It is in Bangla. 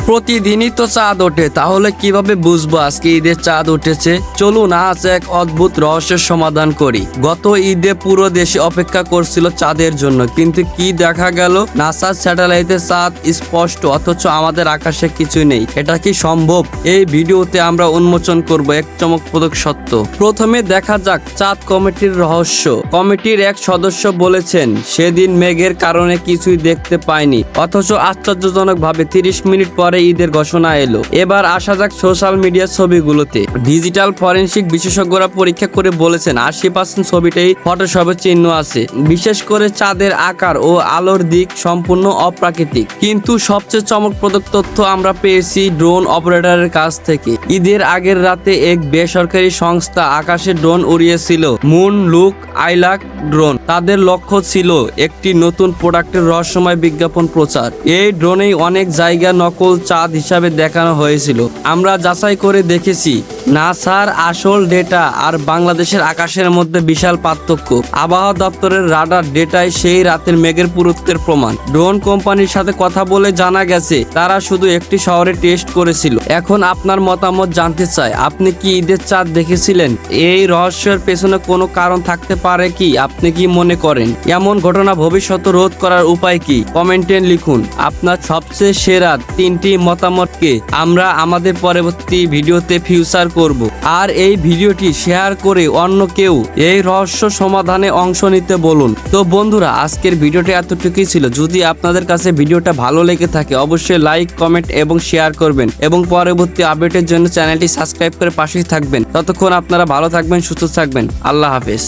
প্রতিদিনই তো চাঁদ ওঠে, তাহলে কিভাবে বুঝবো আজকে ঈদের চাঁদ উঠেছে? চলুন আজ এক অদ্ভুত রহস্যের সমাধান করি। গত ঈদে পুরো দেশে অপেক্ষা করছিল চাঁদের জন্য, কিন্তু কি দেখা গেল? নাসার স্যাটেলাইটে চাঁদ স্পষ্ট, অথচ আমাদের আকাশে কিছু নেই। এটা কি সম্ভব? এই ভিডিওতে আমরা উন্মোচন করব এক চমকপ্রদ সত্য। প্রথমে দেখা যাক চাঁদ কমিটির রহস্য। কমিটির এক সদস্য বলেছেন, সেদিন মেঘের কারণে কিছুই দেখতে পায়নি, অথচ আশ্চর্যজনকভাবে 30 মিনিট পরে ঈদের ঘোষণা এলো। এবার আসা যাক সোশ্যাল মিডিয়ার ছবিগুলোতে। ডিজিটাল ফরেনসিক বিশেষজ্ঞরা পরীক্ষা করে বলেছেন 80% ছবিটাই ফটোশপের চিহ্ন আছে। বিশেষ করে চাঁদের আকার ও আলোর দিক সম্পূর্ণ অপ্রাকৃতিক। কিন্তু সবচেয়ে চমকপ্রদ তথ্য আমরা পেয়েছি ড্রোন অপারেটরের কাছ থেকে। ঈদের আগের রাতে এক বেসরকারি সংস্থা আকাশে ড্রোন উড়িয়েছিল, মুন লুক আইলাক ড্রোন। তাদের লক্ষ্য ছিল একটি নতুন প্রোডাক্টের রহস্যময় বিজ্ঞাপন প্রচার। এই ড্রোনেই অনেক জায়গা নকল চাঁদ হিসাবে দেখানো হয়েছিল। আমরা যাচাই করে দেখেছি, নাসার আসল ডেটা আর বাংলাদেশের আকাশের মধ্যে বিশাল পার্থক্য। আবহাওয়া দপ্তরের রাডার ডেটায় সেই রাতের মেঘের পুরুত্বের প্রমাণ। ড্রোন কোম্পানির সাথে কথা বলে জানা গেছে তারা শুধু একটি শহরে টেস্ট করেছিল। এখন আপনার মতামত জানতে চাই, আপনি কি ঈদের চাঁদ দেখেছিলেন? এই রহস্যের পেছনে কোনো কারণ থাকতে পারে কি? আপনি কি মনে করেন এমন ঘটনা ভবিষ্যতে রোধ করার উপায় কি? কমেন্টে লিখুন আপনার সবচেয়ে সেরা 3টি মতামতকে আমরা আমাদের পরবর্তী ভিডিওতে ফিউচার করব। আর এই ভিডিওটি শেয়ার করে অন্য কেউ এই রহস্য সমাধানে অংশ নিতে বলুন। তো বন্ধুরা, আজকের ভিডিওটি এতটুকুই ছিল। যদি আপনাদের কাছে ভিডিওটা ভালো লেগে থাকে অবশ্যই লাইক, কমেন্ট এবং শেয়ার করবেন, এবং পরবর্তী আপডেটের জন্য চ্যানেলটি সাবস্ক্রাইব করে পাশেই থাকবেন। ততক্ষণ আপনারা ভালো থাকবেন, সুস্থ থাকবেন। আল্লাহ হাফেজ।